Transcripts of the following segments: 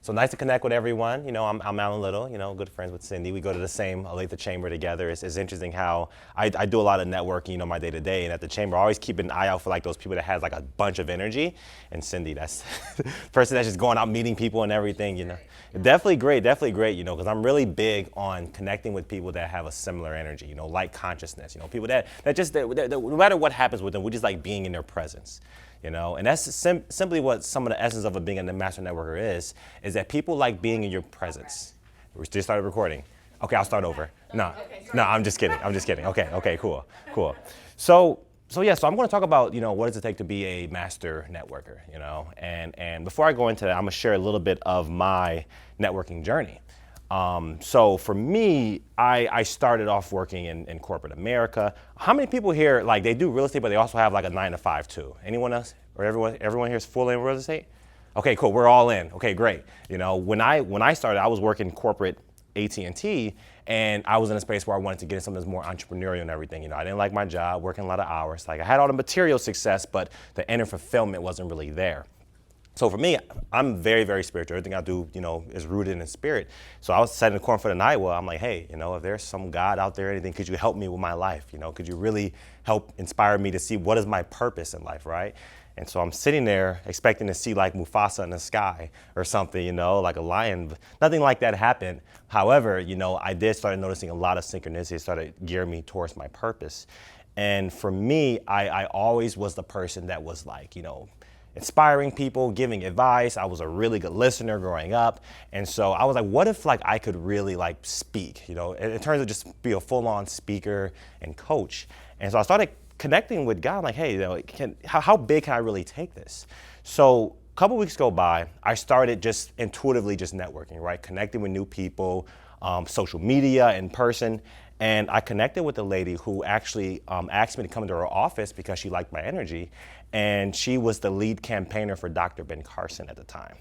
So nice to connect with everyone. I'm Alan Little, good friends with Cindy. We go to the same Olathe Chamber together. It's interesting how I do a lot of networking, my day to day. And at the Chamber, I always keep an eye out for like those people that has like a bunch of energy. And Cindy, that's the person that's just going out meeting people and everything. Definitely great, because I'm really big on connecting with people that have a similar energy, like consciousness, people that no matter what happens with them, we just like being in their presence. And that's simply what some of the essence of being a master networker is that people like being in your presence. We just started recording. Okay, I'll start over. No, I'm just kidding. Okay, cool. So I'm going to talk about, what does it take to be a master networker, and before I go into that, I'm going to share a little bit of my networking journey. So for me, I started off working in corporate America. How many people here, like they do real estate, but they also have like a 9 to 5 too? Anyone else? Or everyone here is full in real estate? Okay, cool, we're all in. Okay, great. When I started, I was working corporate AT&T, and I was in a space where I wanted to get into something that's more entrepreneurial and everything. I didn't like my job, working a lot of hours. Like I had all the material success, but the inner fulfillment wasn't really there. So for me, I'm very, very spiritual. Everything I do, is rooted in spirit. So I was sitting in the cornfield in Iowa. I'm like, hey, if there's some God out there, anything, could you help me with my life? Could you really help inspire me to see what is my purpose in life, right? And so I'm sitting there expecting to see like Mufasa in the sky or something, like a lion. Nothing like that happened. However, I did start noticing a lot of synchronicity started gearing me towards my purpose. And for me, I always was the person that was like, inspiring people, giving advice. I was a really good listener growing up. And so I was like, what if like I could really like speak, in terms of just be a full-on speaker and coach. And so I started connecting with God. I'm like, hey, how big can I really take this? So a couple weeks go by, I started just intuitively just networking, right? Connecting with new people, social media, in person. And I connected with a lady who actually asked me to come into her office because she liked my energy. And she was the lead campaigner for Dr. Ben Carson at the time.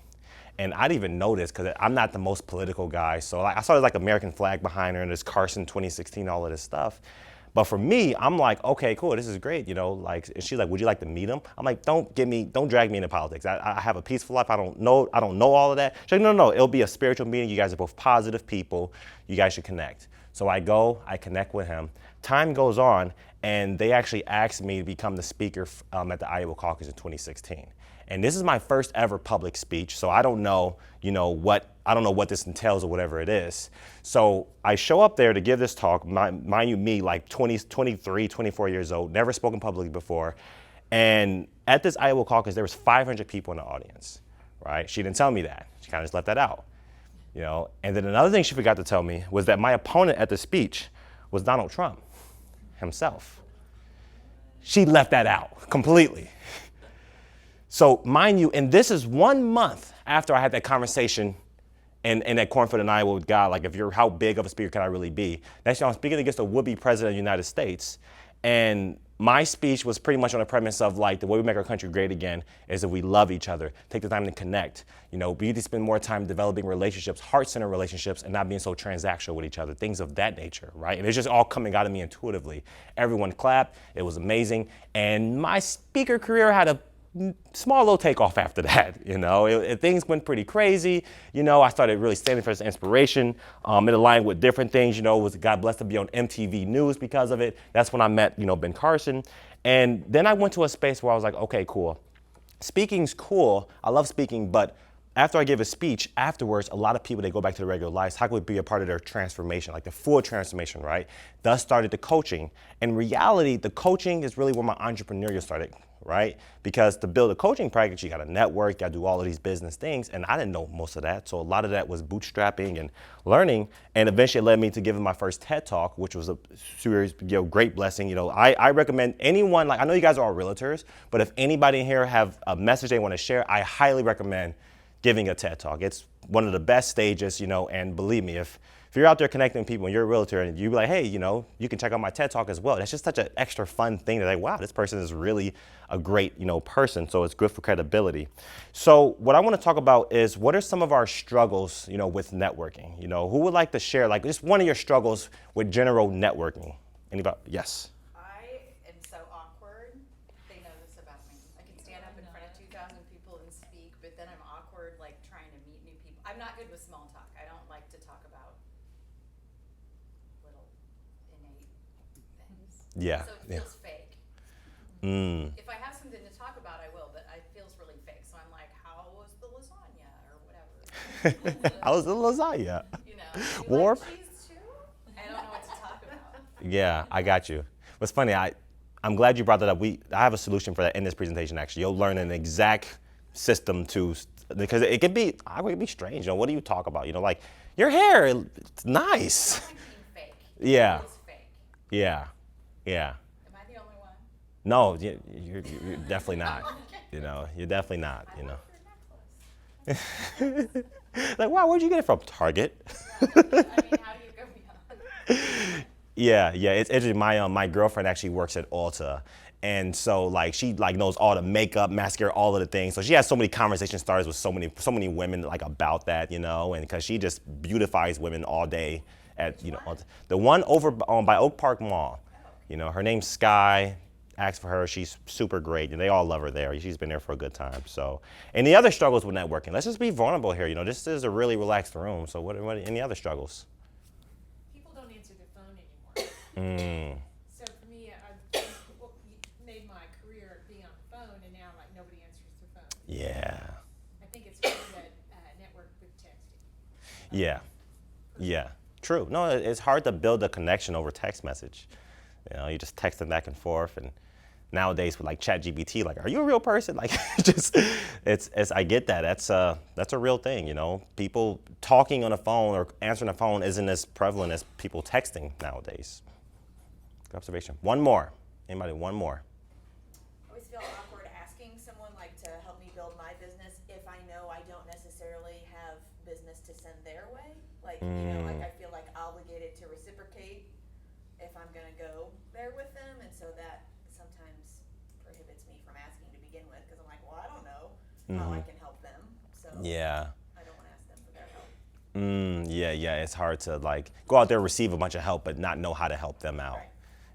And I didn't even know this because I'm not the most political guy. So I saw there's like American flag behind her and there's Carson 2016, all of this stuff. But for me, I'm like, okay, cool, this is great, like, and she's like, would you like to meet him? I'm like, don't drag me into politics. I have a peaceful life. I don't know all of that. She's like, no, it'll be a spiritual meeting. You guys are both positive people. You guys should connect. So I go, I connect with him. Time goes on, and they actually asked me to become the speaker at the Iowa caucus in 2016. And this is my first ever public speech, so I don't know, what this entails or whatever it is. So I show up there to give this talk, mind you, me, like 23, 24 years old, never spoken publicly before. And at this Iowa caucus, there was 500 people in the audience, right? She didn't tell me that. She kind of just left that out, And then another thing she forgot to tell me was that my opponent at the speech was Donald Trump himself. She left that out completely. So mind you, and this is 1 month after I had that conversation in that cornfield in Iowa with God, like how big of a speaker can I really be? Next year I'm speaking against a would-be president of the United States, and my speech was pretty much on the premise of like the way we make our country great again is if we love each other, take the time to connect, we need to spend more time developing relationships, heart-centered relationships, and not being so transactional with each other, things of that nature, right? And it's just all coming out of me intuitively. Everyone clapped, it was amazing, and my speaker career had a small little takeoff after that, things went pretty crazy. I started really standing for some inspiration. It aligned with different things, was God blessed to be on MTV News because of it. That's when I met, Ben Carson. And then I went to a space where I was like, okay, cool. Speaking's cool. I love speaking, but after I give a speech, afterwards, a lot of people, they go back to their regular lives. How could we be a part of their transformation, like the full transformation, right? Thus started the coaching. In reality, the coaching is really where my entrepreneurial started, right? Because to build a coaching practice, you got to network, you got to do all of these business things. And I didn't know most of that. So a lot of that was bootstrapping and learning. And eventually it led me to giving my first TED Talk, which was a serious, great blessing. I recommend anyone, like I know you guys are all realtors, but if anybody in here have a message they want to share, I highly recommend giving a TED Talk. It's one of the best stages, and believe me, if you're out there connecting with people and you're a realtor and you be like, hey, you can check out my TED Talk as well. That's just such an extra fun thing that like, wow, this person is really a great, person. So it's good for credibility. So what I want to talk about is what are some of our struggles, with networking? Who would like to share like just one of your struggles with general networking? Anybody? Yes. I am so awkward. They know this about me. I can stand up in front of 2,000 people and speak, but then I'm awkward like trying to meet new people. I'm I'm not good with small talk. I don't like to talk about little innate things. Yeah. So it Yeah. feels fake. If I have something to talk about, I will, but it feels really fake. So I'm like, how was the lasagna or whatever? I was the lasagna. You know, you Warm? like cheese too? I don't know what to talk about. Yeah, I got you. What's funny, I'm glad you brought that up. I have a solution for that in this presentation. Actually, you'll learn an exact system because it can be strange. You know, what do you talk about? You know, like your hair, it's nice. I don't like being fake. Yeah. It feels fake. Yeah, yeah. Am I the only one? No, you're definitely not. You know, you're definitely not. You know. I love your necklace. Like, wow, where'd you get it from? Target. I mean, how do you go beyond? Yeah, it's interesting. My girlfriend actually works at Ulta, and so like she like knows all the makeup, mascara, all of the things. So she has so many conversation starters with so many women like about that, you know, and because she just beautifies women all day at Ulta. The one over by Oak Park Mall. You know, her name's Sky. Ask for her. She's super great, and they all love her there. She's been there for a good time. So, any other struggles with networking? Let's just be vulnerable here. You know, this is a really relaxed room. So, what any other struggles? People don't answer their phone anymore. So for me, I've made my career being on the phone, and now like nobody answers their phone. Yeah. I think it's hard to network with texting. Yeah. Yeah. True. No, it's hard to build a connection over text message. You know, you just text them back and forth, and nowadays with like ChatGPT, like, are you a real person? Like, it's I get that. That's a real thing. You know, people talking on the phone or answering the phone isn't as prevalent as people texting nowadays. Good observation. One more. Anybody? One more. I always feel awkward asking someone like to help me build my business if I know I don't necessarily have business to send their way. Like, you know, like I feel like obligated to reciprocate if I'm gonna go there with them, and so that sometimes prohibits me from asking to begin with, because I'm like, well, I don't know how I can help them, so Yeah. I don't want to ask them for their help. Yeah. It's hard to like go out there, receive a bunch of help, but not know how to help them out. Right.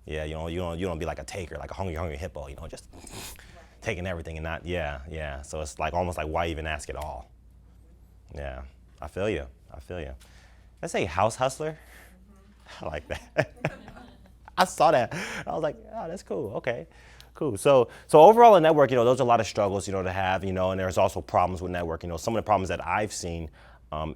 Yeah, you don't be like a taker, like a hungry hippo. You know, just taking everything and not. Yeah. So it's like almost like why even ask at all? Yeah, I feel you. Let's say house hustler. I like that. I saw that. I was like, oh, that's cool. Okay, cool. So overall in network, you know, those are a lot of struggles, you know, to have, you know, and there's also problems with networking. You know, some of the problems that I've seen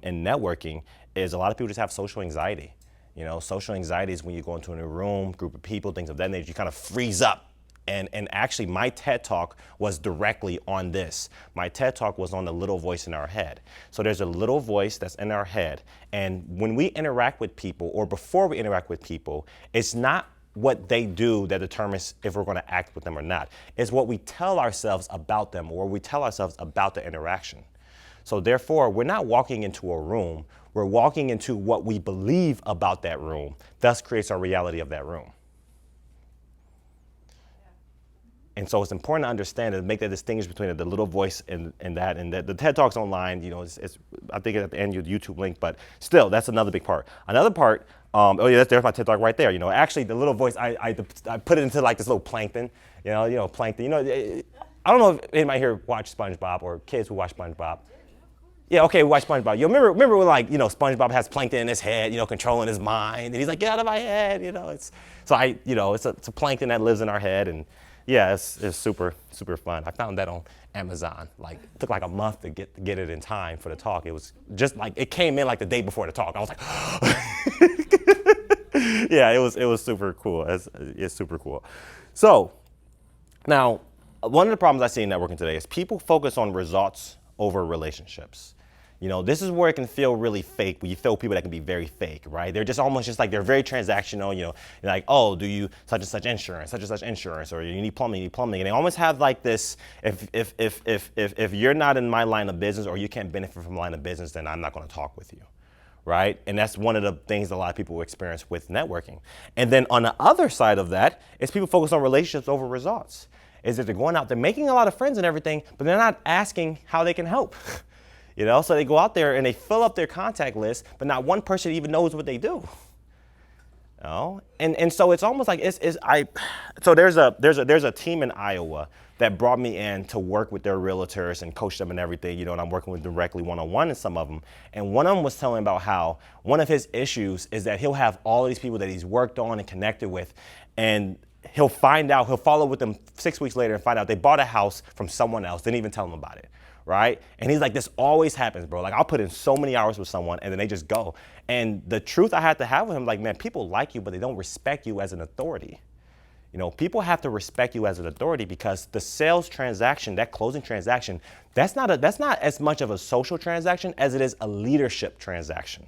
in networking is a lot of people just have social anxiety. You know, social anxiety is when you go into a new room, group of people, things of that nature, you kind of freeze up. And actually, my TED Talk was directly on this. My TED Talk was on the little voice in our head. So there's a little voice that's in our head. And when we interact with people, or before we interact with people, it's not what they do that determines if we're going to act with them or not. It's what we tell ourselves about them, or we tell ourselves about the interaction. So therefore, we're not walking into a room. We're walking into what we believe about that room. Thus creates our reality of that room. And so it's important to understand and make that distinction between the little voice and that. And the TED Talk's online, you know, it's I think at the end, your YouTube link, but still, that's another big part. Another part, there's my TED Talk right there. You know, actually, the little voice, I put it into like this little plankton, plankton. You know, I don't know if anybody here watch SpongeBob or kids who watch SpongeBob. Yeah, okay, we watch SpongeBob. You remember when like, you know, SpongeBob has plankton in his head, you know, controlling his mind, and he's like, get out of my head, you know. It's a plankton that lives in our head, and yeah, it's super fun. I found that on Amazon. Like, it took like a month to get it in time for the talk. It was just like, it came in like the day before the talk. I was like, yeah, it was super cool. It's super cool. So now, one of the problems I see in networking today is people focus on results over relationships. You know, this is where it can feel really fake, when you feel people that can be very fake, right? They're just almost just like, they're very transactional, you know, you're like, oh, do you such and such insurance, or you need plumbing, And they almost have like this, if you're not in my line of business or you can't benefit from my line of business, then I'm not gonna talk with you, right? And that's one of the things that a lot of people experience with networking. And then on the other side of that is people focus on relationships over results. Is that they're going out, they're making a lot of friends and everything, but they're not asking how they can help. You know, so they go out there and they fill up their contact list, but not one person even knows what they do. know? And so it's almost like so there's a team in Iowa that brought me in to work with their realtors and coach them and everything, and I'm working with directly one-on-one in some of them. And one of them was telling about how one of his issues is that he'll have all of these people that he's worked on and connected with, and he'll follow with them 6 weeks later and find out they bought a house from someone else, didn't even tell him about it, right? And he's like, this always happens, bro. Like, I'll put in so many hours with someone and then they just go. And the truth I had to have with him, like, man, people like you, but they don't respect you as an authority. People have to respect you as an authority, because the sales transaction, that closing transaction, that's not as much of a social transaction as it is a leadership transaction.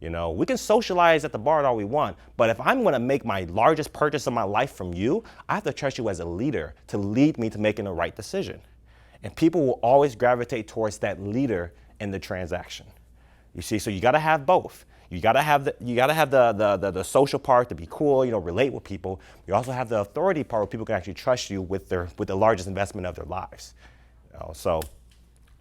We can socialize at the bar all we want, but if I'm going to make my largest purchase of my life from you, I have to trust you as a leader to lead me to making the right decision. And people will always gravitate towards that leader in the transaction. You see, so you got to have both. You gotta have the social part to be cool, relate with people. You also have the authority part where people can actually trust you with the largest investment of their lives. So,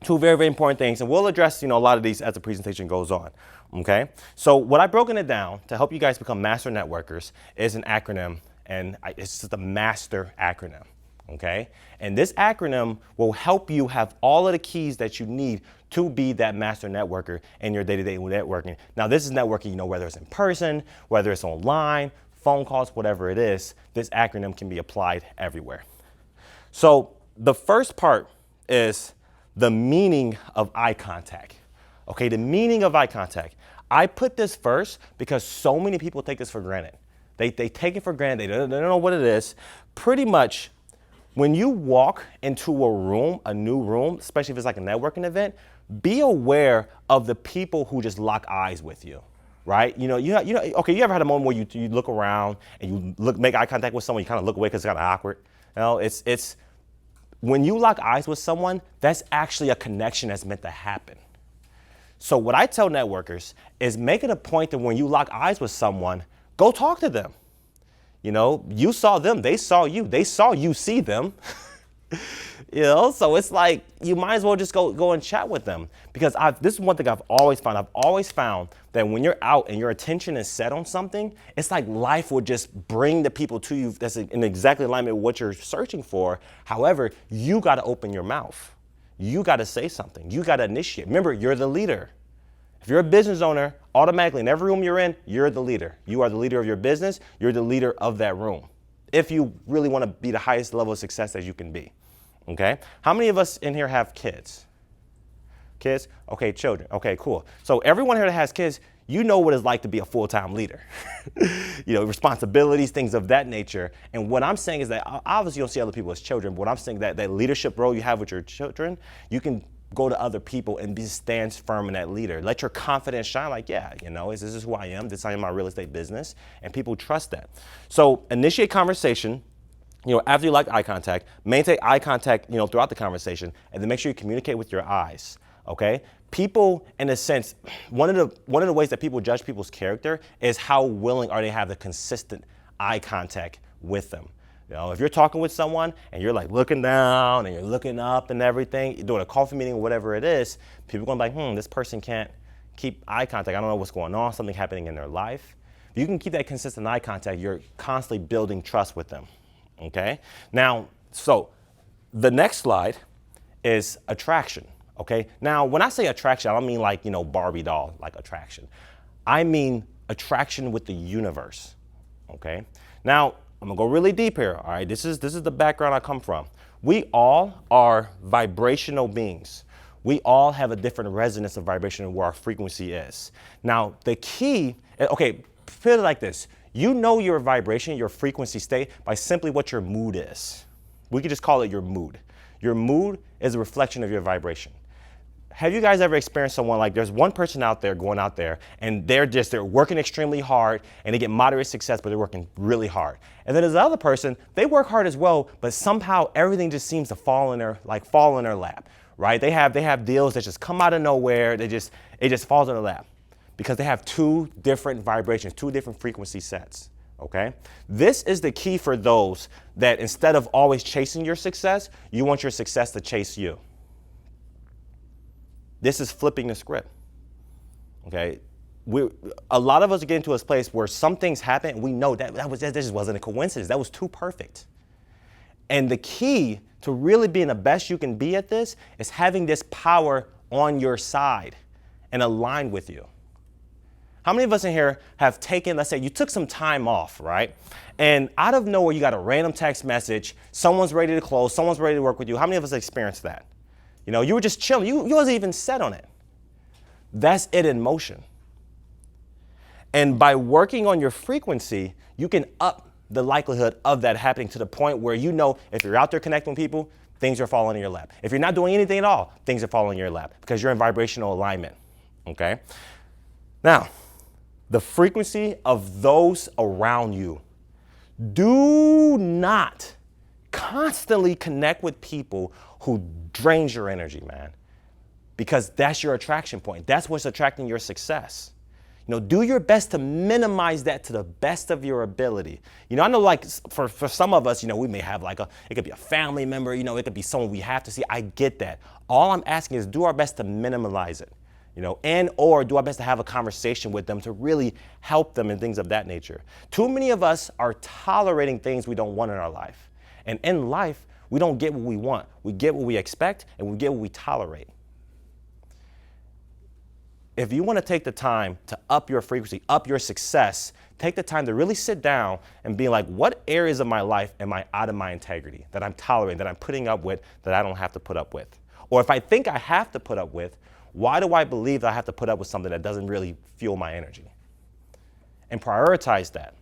two very, very important things, and we'll address a lot of these as the presentation goes on. Okay. So what I've broken it down to help you guys become master networkers is an acronym, and it's just a MASTER acronym. Okay. And this acronym will help you have all of the keys that you need to be that master networker in your day-to-day networking. Now, this is networking, whether it's in person, whether it's online, phone calls, whatever it is, this acronym can be applied everywhere. So the first part is the meaning of eye contact. Okay, the meaning of eye contact. I put this first because so many people take this for granted. They take it for granted. They don't know what it is. Pretty much, when you walk into a new room, especially if it's like a networking event, be aware of the people who just lock eyes with you, right? Okay, you ever had a moment where you look around and you make eye contact with someone, you kind of look away because it's kind of awkward? It's when you lock eyes with someone, that's actually a connection that's meant to happen. So what I tell networkers is make it a point that when you lock eyes with someone, go talk to them. You saw them, they saw you see them. So it's like you might as well just go and chat with them, because this is one thing I've always found. I've always found that when you're out and your attention is set on something, it's like life will just bring the people to you that's in exactly alignment with what you're searching for. However, you got to open your mouth. You got to say something. You got to initiate. Remember, you're the leader. If you're a business owner, automatically in every room you're in, you're the leader. You are the leader of your business. You're the leader of that room, if you really want to be the highest level of success as you can be. Okay? How many of us in here have kids? Kids? Okay, children. Okay, cool. So everyone here that has kids, you know what it's like to be a full-time leader. Responsibilities, things of that nature. And what I'm saying is that obviously you don't see other people as children, but what I'm saying that leadership role you have with your children, you can go to other people and stand firm in that leader. Let your confidence shine, like, this is who I am. This I am my real estate business. And people trust that. So initiate conversation. After you like eye contact, maintain eye contact, throughout the conversation, and then make sure you communicate with your eyes. Okay? People, in a sense, one of the ways that people judge people's character is how willing are they to have the consistent eye contact with them. If you're talking with someone and you're like looking down and you're looking up and everything, doing a coffee meeting or whatever it is, people are going to be like, this person can't keep eye contact. I don't know what's going on, something happening in their life. If you can keep that consistent eye contact, you're constantly building trust with them. Okay? Now, so the next slide is attraction. Okay? Now, when I say attraction, I don't mean like, Barbie doll, like attraction. I mean attraction with the universe. Okay? Now, I'm gonna go really deep here. All right, this is the background I come from. We all are vibrational beings. We all have a different resonance of vibration where our frequency is. Now, the key, okay, put it like this. You know your vibration, your frequency state by simply what your mood is. We could just call it your mood. Your mood is a reflection of your vibration. Have you guys ever experienced someone like there's one person out there going out there and they're working extremely hard and they get moderate success, but they're working really hard. And then there's the other person, they work hard as well, but somehow everything just seems to fall in their lap, right? They have deals that just come out of nowhere. It just falls in their lap because they have two different vibrations, two different frequency sets. Okay? This is the key for those that instead of always chasing your success, you want your success to chase you. This is flipping the script, okay? a lot of us are getting to a place where some things happen and we know that just wasn't a coincidence. That was too perfect. And the key to really being the best you can be at this is having this power on your side and aligned with you. How many of us in here have taken, let's say you took some time off, right? And out of nowhere, you got a random text message, someone's ready to close, someone's ready to work with you. How many of us experienced that? You know, you were just chilling, you wasn't even set on it. That's it in motion. And by working on your frequency, you can up the likelihood of that happening to the point where you know if you're out there connecting with people, things are falling in your lap. If you're not doing anything at all, things are falling in your lap because you're in vibrational alignment, okay? Now, the frequency of those around you. Do not constantly connect with people who drains your energy, man, because that's your attraction point. That's what's attracting your success. You know, do your best to minimize that to the best of your ability. You know, I know like for some of us, you know, we may have like it could be a family member, you know, it could be someone we have to see. I get that. All I'm asking is do our best to minimize it, you know, and or do our best to have a conversation with them to really help them and things of that nature. Too many of us are tolerating things we don't want in our life. And in life, we don't get what we want. We get what we expect and we get what we tolerate. If you want to take the time to up your frequency, up your success, take the time to really sit down and be like, what areas of my life am I out of my integrity, that I'm tolerating, that I'm putting up with, that I don't have to put up with? Or if I think I have to put up with, why do I believe that I have to put up with something that doesn't really fuel my energy? And prioritize that.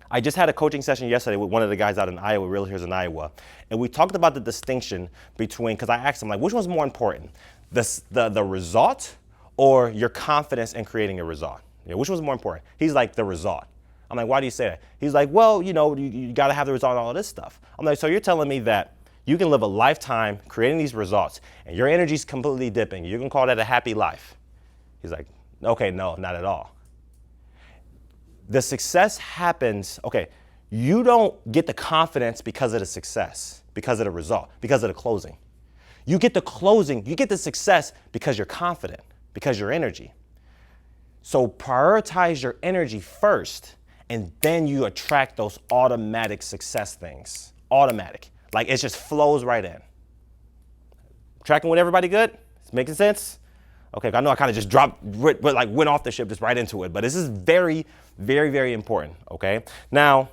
I just had a coaching session yesterday with one of the guys out in Iowa, realtors in Iowa, and we talked about the distinction between, because I asked him, like, which one's more important, the result or your confidence in creating a result? You know, which one's more important? He's like, the result. I'm like, why do you say that? He's like, well, you know, you got to have the result and all of this stuff. I'm like, so you're telling me that you can live a lifetime creating these results and your energy's completely dipping. You can call that a happy life. He's like, okay, no, not at all. The success happens, okay, you don't get the confidence because of the success, because of the result, because of the closing. You get the closing, you get the success because you're confident, because your energy. So prioritize your energy first, and then you attract those automatic success things. Automatic. Like it just flows right in. Tracking with everybody good? It's making sense? Okay, I know I kind of just went off the ship just right into it, but this is very, very, very important, okay? Now,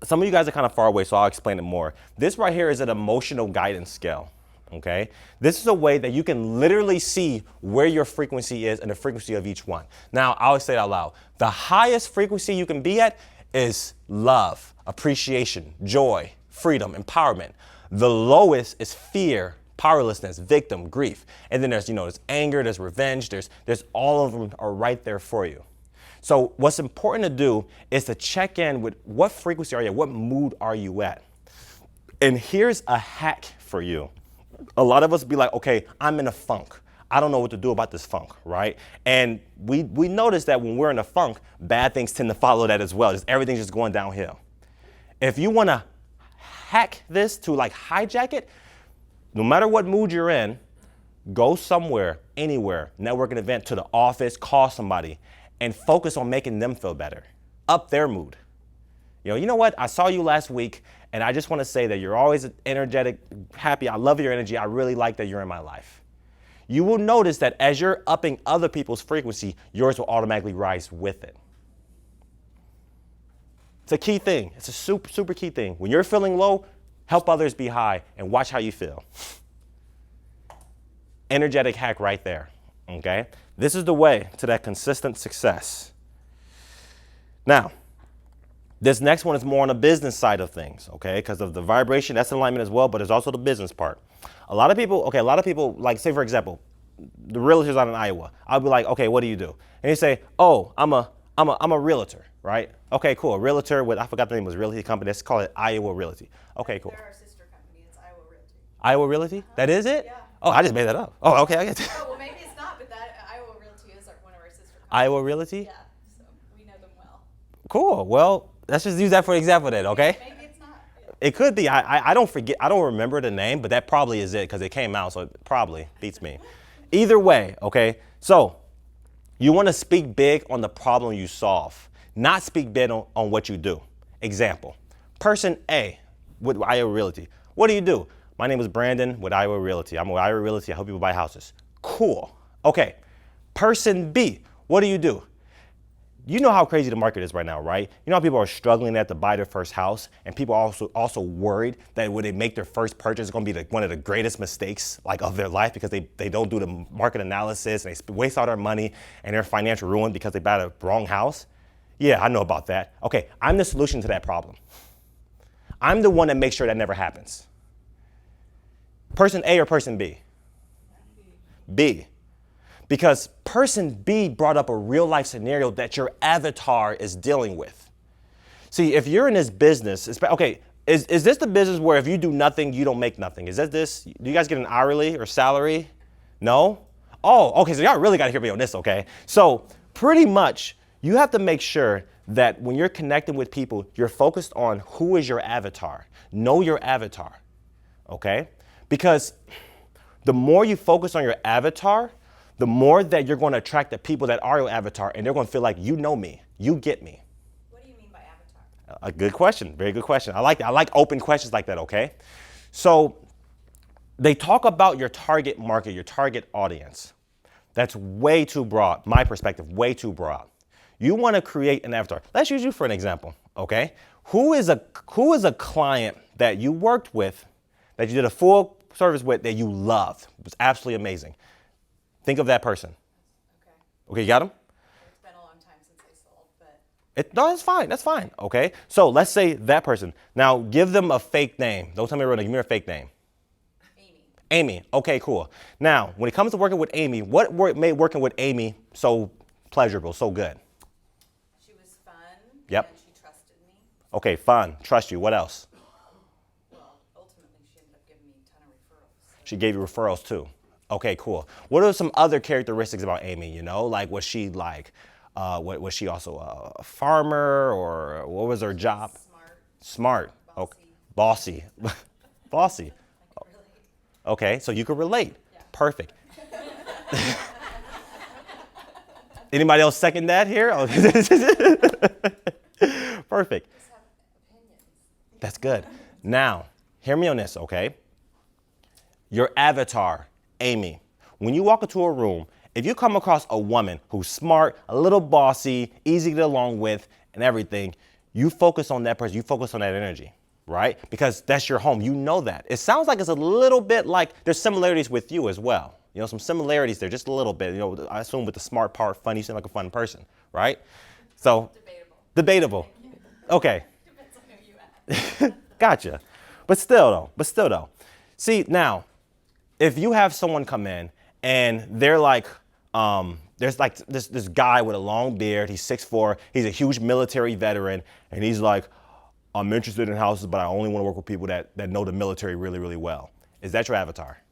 some of you guys are kind of far away, so I'll explain it more. This right here is an emotional guidance scale, okay? This is a way that you can literally see where your frequency is and the frequency of each one. Now, I always say it out loud. The highest frequency you can be at is love, appreciation, joy, freedom, empowerment. The lowest is fear, powerlessness, victim, grief. And then there's, you know, there's anger, there's revenge, there's all of them are right there for you. So what's important to do is to check in with what frequency are you at, what mood are you at? And here's a hack for you. A lot of us be like, okay, I'm in a funk. I don't know what to do about this funk, right? And we notice that when we're in a funk, bad things tend to follow that as well. Just everything's just going downhill. If you want to hack this to like hijack it, no matter what mood you're in, go somewhere, anywhere, networking event, to the office, call somebody, and focus on making them feel better. Up their mood. You know what? I saw you last week, and I just want to say that you're always energetic, happy. I love your energy. I really like that you're in my life. You will notice that as you're upping other people's frequency, yours will automatically rise with it. It's a key thing. It's a super, super key thing. When you're feeling low, help others be high and watch how you feel. Energetic hack right there, okay? This is the way to that consistent success. Now, this next one is more on the business side of things, okay? Because of the vibration, that's alignment as well, but there's also the business part. A lot of people, like say for example, the realtors out in Iowa, I'll be like, okay, what do you do? And you say, oh, I'm a realtor, right? Okay, cool. A realtor with, I forgot the name of the realty company. Let's call it Iowa Realty. Okay, cool. They're our sister company. It's Iowa Realty. Iowa Realty? That is it? Yeah. Oh, I just made that up. Oh, okay. I get Oh, well, maybe it's not, but that Iowa Realty is one of our sister companies. Iowa Realty? Yeah, so we know them well. Cool. Well, let's just use that for example then, okay? Maybe it's not. Yeah. It could be. I don't forget. I don't remember the name, but that probably is it because it came out, so it probably beats me. Either way, okay? So You want to speak big on the problem you solve, not speak big on what you do. Example, person A with Iowa Realty. What do you do? My name is Brandon with Iowa Realty. I'm with Iowa Realty. I help people buy houses. Cool. Okay. Person B, what do you do? You know how crazy the market is right now, right? You know how people are struggling to buy their first house, and people are also worried that when they make their first purchase, it's going to be one of the greatest mistakes of their life because they don't do the market analysis and they waste all their money and they're financial ruin because they bought a wrong house. Yeah, I know about that. Okay, I'm the solution to that problem. I'm the one that makes sure that never happens. Person A or person B? B. Because person B brought up a real life scenario that your avatar is dealing with. See, if you're in this business, okay, is this the business where if you do nothing, you don't make nothing? Is that this? Do you guys get an hourly or salary? No? Oh, okay, so y'all really got to hear me on this, okay? So pretty much, you have to make sure that when you're connecting with people, you're focused on who is your avatar. Know your avatar, okay? Because the more you focus on your avatar, the more that you're going to attract the people that are your avatar, and they're going to feel like, you know me, you get me. What do you mean by avatar? A good question, very good question. I like that. I like open questions like that, okay? So they talk about your target market, your target audience. That's way too broad, my perspective, way too broad. You want to create an avatar. Let's use you for an example, okay? Who is a client that you worked with, that you did a full service with, that you loved? It was absolutely amazing. Think of that person. Okay. Okay, you got him? It's been a long time since I sold, but. No, that's fine. That's fine. Okay. So let's say that person. Now give them a fake name. Don't tell me a real name. Give me a fake name. Amy. Amy. Okay, cool. Now, when it comes to working with Amy, what made working with Amy so pleasurable, so good? She was fun. Yep. And she trusted me. Okay, fun. Trust you. What else? Well, ultimately, she ended up giving me a ton of referrals. So. She gave you referrals too. Okay, cool. What are some other characteristics about Amy? You know, like was she was she also a farmer, or what was her job? Smart. Smart. Okay. Bossy. Bossy. I could relate. Okay, so you could relate. Yeah. Perfect. Anybody else second that here? Perfect. Just have opinions. That's good. Now, hear me on this, okay? Your avatar, Amy. When you walk into a room, if you come across a woman who's smart, a little bossy, easy to get along with, and everything, you focus on that person, you focus on that energy, right? Because that's your home. You know that. It sounds like it's a little bit like there's similarities with you as well. You know, some similarities there, just a little bit. You know, I assume with the smart part, fun, you seem like a fun person, right? So, debatable. Okay. Depends on who you ask. Gotcha. But still though. See, now, if you have someone come in and they're like, there's like this guy with a long beard, he's 6'4", he's a huge military veteran, and he's like, I'm interested in houses, but I only want to work with people that know the military really, really well. Is that your avatar?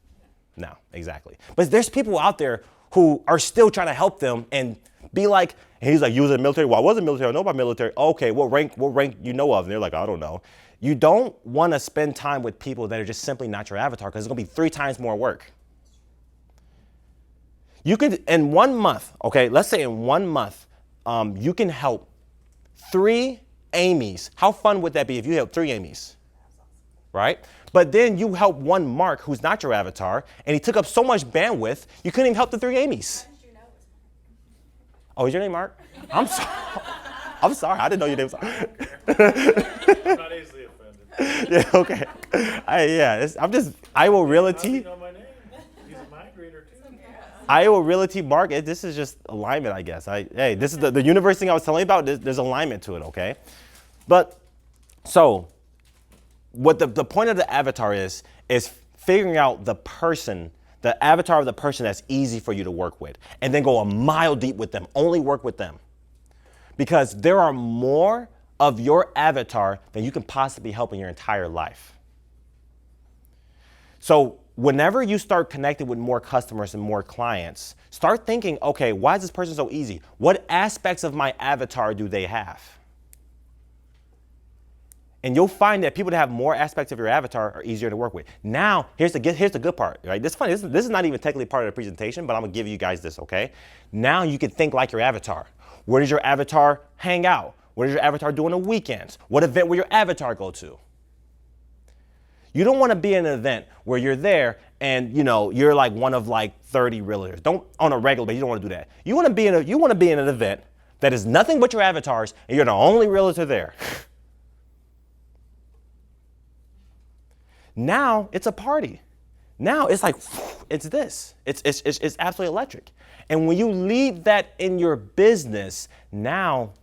No, exactly. But there's people out there who are still trying to help them and be like, and he's like, you was in the military? Well, I wasn't military, I know about military. Okay, what rank you know of? And they're like, I don't know. You don't want to spend time with people that are just simply not your avatar, because it's going to be 3 times more work. You could, in 1 month, okay, let's say in 1 month, you can help 3 Amy's. How fun would that be if you help 3 Amy's? Right? But then you help 1 Mark who's not your avatar, and he took up so much bandwidth, you couldn't even help the 3 Amy's. How did you know it was Oh, is your name Mark? I'm sorry. I'm sorry. I didn't know your name was I'm not easily offended. Yeah, okay. Iowa Realty. You know my name. He's a mind reader too. Iowa Realty, Mark, this is just alignment, I guess. Hey, this is the universe thing I was telling you about. There's alignment to it, okay? But, so, what the point of the avatar is figuring out the person, the avatar of the person that's easy for you to work with, and then go a mile deep with them. Only work with them. Because there are more of your avatar than you can possibly help in your entire life. So whenever you start connecting with more customers and more clients, start thinking, okay, why is this person so easy? What aspects of my avatar do they have? And you'll find that people that have more aspects of your avatar are easier to work with. Now, here's the good part, right? This is funny. This is not even technically part of the presentation, but I'm gonna give you guys this, okay? Now you can think like your avatar. Where does your avatar hang out? What does your avatar do on the weekends? What event will your avatar go to? You don't want to be in an event where you're there and you're like one of like 30 realtors. Don't on a regular basis. You don't want to do that. You want to be in an event that is nothing but your avatars, and you're the only realtor there. Now it's a party. Now it's like it's this. It's absolutely electric. And when you lead that in your business, now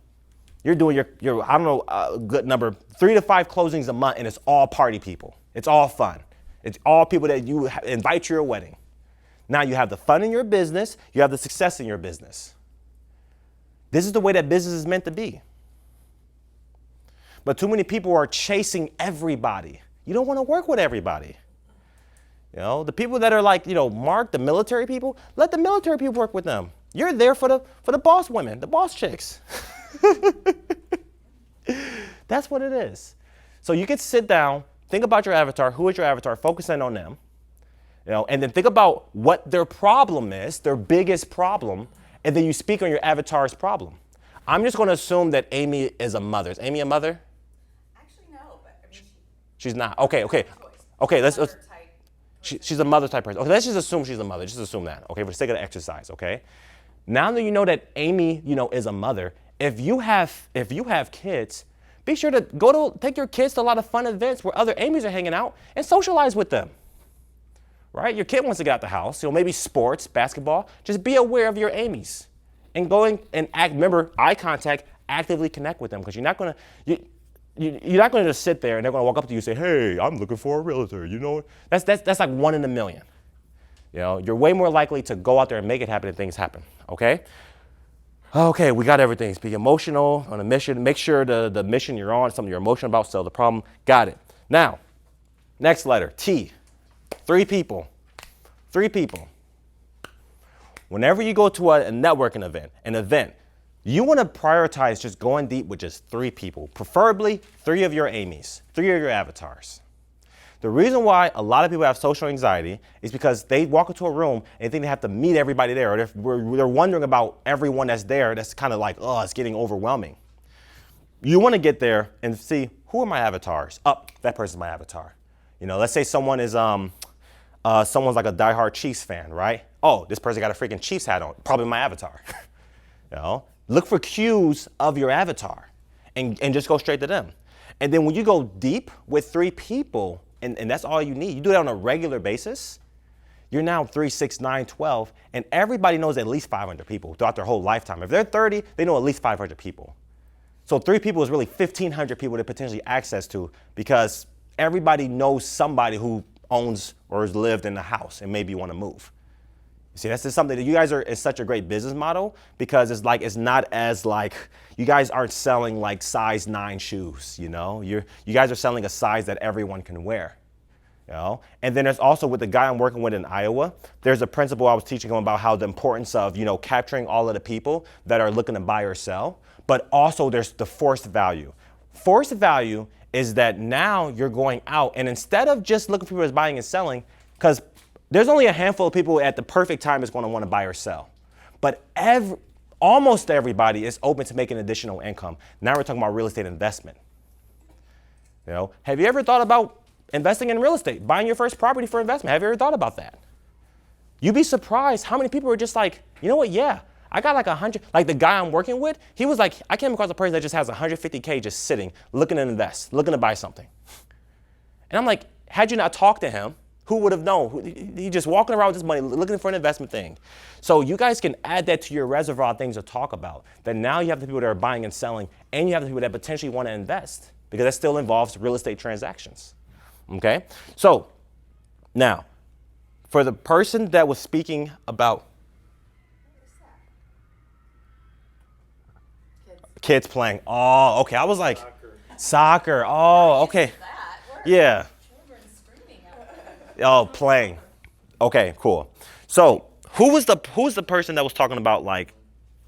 you're doing your I don't know a good number 3 to 5 closings a month, and it's all party people. It's all fun. It's all people that you invite to your wedding. Now you have the fun in your business. You have the success in your business. This is the way that business is meant to be. But too many people are chasing everybody. You don't want to work with everybody. The people that are like, Mark, the military people, let the military people work with them. You're there for the boss women, the boss chicks. That's what it is. So you can sit down, think about your avatar, who is your avatar, focus in on them, and then think about what their problem is, their biggest problem, and then you speak on your avatar's problem. I'm just going to assume that Amy is a mother. Is Amy a mother? Actually, no, but I mean, She's not. Okay. She's a mother type person. Okay, let's just assume she's a mother. Just assume that. Okay, for the sake of the exercise. Okay. Now that you know that Amy, is a mother, if you have kids, be sure to take your kids to a lot of fun events where other Amy's are hanging out and socialize with them. Right? Your kid wants to get out the house, maybe sports, basketball. Just be aware of your Amy's and going and remember, eye contact, actively connect with them, because you're not going to just sit there and they're going to walk up to you and say, hey, I'm looking for a realtor. That's like 1 in a million. You're way more likely to go out there and make it happen and things happen. Okay? Okay, we got everything. Be emotional on a mission. Make sure the mission you're on, something you're emotional about, solve the problem. Got it. Now, next letter, T. 3 people. 3 people. Whenever you go to a networking event, you want to prioritize just going deep with just 3 people, preferably 3 of your Amy's, 3 of your avatars. The reason why a lot of people have social anxiety is because they walk into a room and think they have to meet everybody there, or they're wondering about everyone that's there. That's kind of like, it's getting overwhelming. You want to get there and see, who are my avatars? That person's my avatar. Let's say someone is someone's like a diehard Chiefs fan, right? Oh, this person got a freaking Chiefs hat on, probably my avatar. Look for cues of your avatar and just go straight to them. And then when you go deep with 3 people, and that's all you need, you do that on a regular basis, you're now 3, 6, 9, 12, and everybody knows at least 500 people throughout their whole lifetime. If they're 30, they know at least 500 people. So 3 people is really 1,500 people to potentially access to, because everybody knows somebody who owns or has lived in the house and maybe want to move. See, that's just something that you guys is such a great business model, because it's not as like, you guys aren't selling like size 9 shoes, you guys are selling a size that everyone can wear, And then there's also, with the guy I'm working with in Iowa, there's a principle I was teaching him about how the importance of, capturing all of the people that are looking to buy or sell, but also there's the forced value. Forced value is that now you're going out, and instead of just looking for people that's buying and selling, because there's only a handful of people at the perfect time that's going to want to buy or sell. But almost everybody is open to making additional income. Now we're talking about real estate investment. Have you ever thought about investing in real estate, buying your first property for investment? Have you ever thought about that? You'd be surprised how many people are just like, you know what, yeah, I got like 100, like the guy I'm working with, he was like, I came across a person that just has 150K just sitting, looking to invest, looking to buy something. And I'm like, had you not talked to him, who would have known? He just walking around with this money, looking for an investment thing. So you guys can add that to your reservoir of things to talk about. That now you have the people that are buying and selling, and you have the people that potentially want to invest, because that still involves real estate transactions. Okay? So now, for the person that was speaking about kids playing. Oh, okay. I was like, soccer. Oh, okay. Yeah. Oh, playing. Okay, cool. So who's the person that was talking about like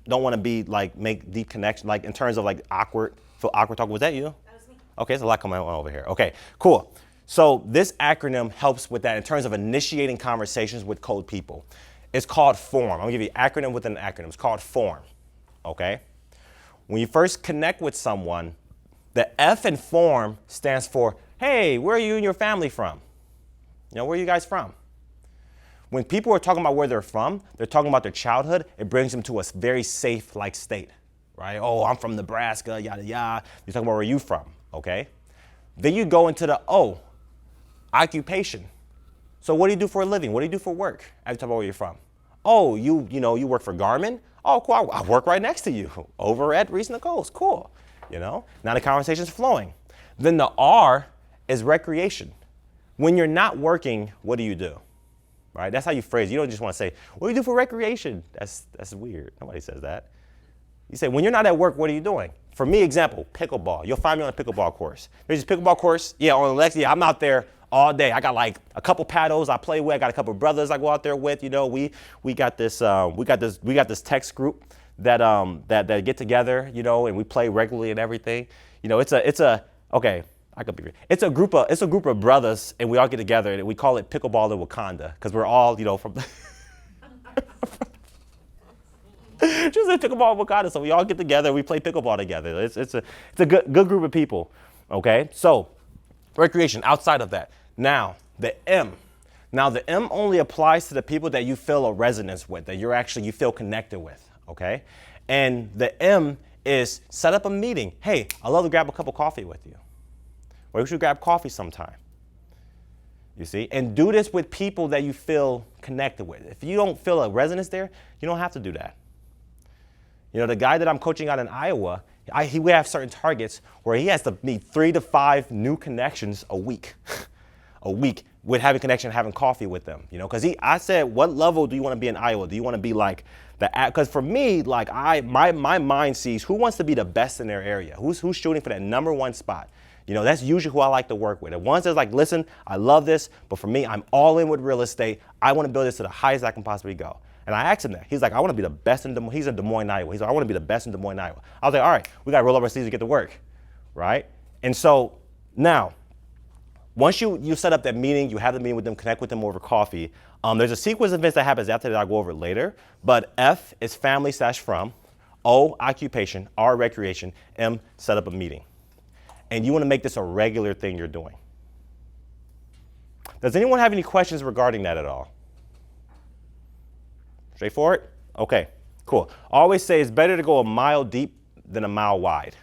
don't want to be like make deep connection, like in terms of like awkward, feel awkward talking? Was that you? That was me. Okay, there's a lot coming on over here. Okay, cool. So this acronym helps with that in terms of initiating conversations with cold people. It's called FORM. I'm gonna give you an acronym within an acronym. It's called FORM, okay? When you first connect with someone, the F in FORM stands for, hey, where are you and your family from? You know, where are you guys from? When people are talking about where they're from, they're talking about their childhood, it brings them to a very safe-like state, right? Oh, I'm from Nebraska, yada, yada. You're talking about where you from, okay? Then you go into the O, occupation. So what do you do for a living? What do you do for work? After you talk about where you're from. Oh, you work for Garmin? Oh, cool, I work right next to you over at Reese Nichols, cool. You know, now the conversation's flowing. Then the R is recreation. When you're not working, what do you do? Right? That's how you phrase it. You don't just want to say, what do you do for recreation? That's weird. Nobody says that. You say, when you're not at work, what are you doing? For me, example, pickleball. You'll find me on a pickleball course. There's this pickleball course. Yeah, on Alexa, yeah, I'm out there all day. I got like a couple paddles I play with. I got a couple brothers I go out there with. You know, we got this text group that get together, you know, and we play regularly and everything. You know, it's a group of brothers, and we all get together, and we call it pickleball in Wakanda, because we're all, you know, from just a pickleball in Wakanda. So we all get together, we play pickleball together. It's a good group of people. Okay, so recreation. Outside of that, now the M. Now the M only applies to the people that you feel a resonance with, that you feel connected with. Okay, and the M is set up a meeting. Hey, I'd love to grab a cup of coffee with you. Or we should grab coffee sometime. You see? And do this with people that you feel connected with. If you don't feel a resonance there, you don't have to do that. You know, the guy that I'm coaching out in Iowa, we have certain targets where he has to meet 3 to 5 new connections a week. A week with having connection, having coffee with them. You know, because I said, what level do you want to be in Iowa? Do you want to be like because for me, like my mind sees who wants to be the best in their area, who's shooting for that #1 spot. You know, that's usually who I like to work with. The ones that's like, listen, I love this, but for me, I'm all in with real estate. I want to build this to the highest I can possibly go. And I asked him that. He's like, I want to be the best in Des Moines. He's in Des Moines, Iowa. He's like, I want to be the best in Des Moines, Iowa. I was like, all right, we got to roll up our sleeves to get to work, right? And so now, once you set up that meeting, you have the meeting with them, connect with them over coffee. There's a sequence of events that happens after that I'll go over later. But F is family/from. O, occupation. R, recreation. M, set up a meeting. And you want to make this a regular thing you're doing. Does anyone have any questions regarding that at all? Straightforward? Okay, cool. I always say it's better to go a mile deep than a mile wide.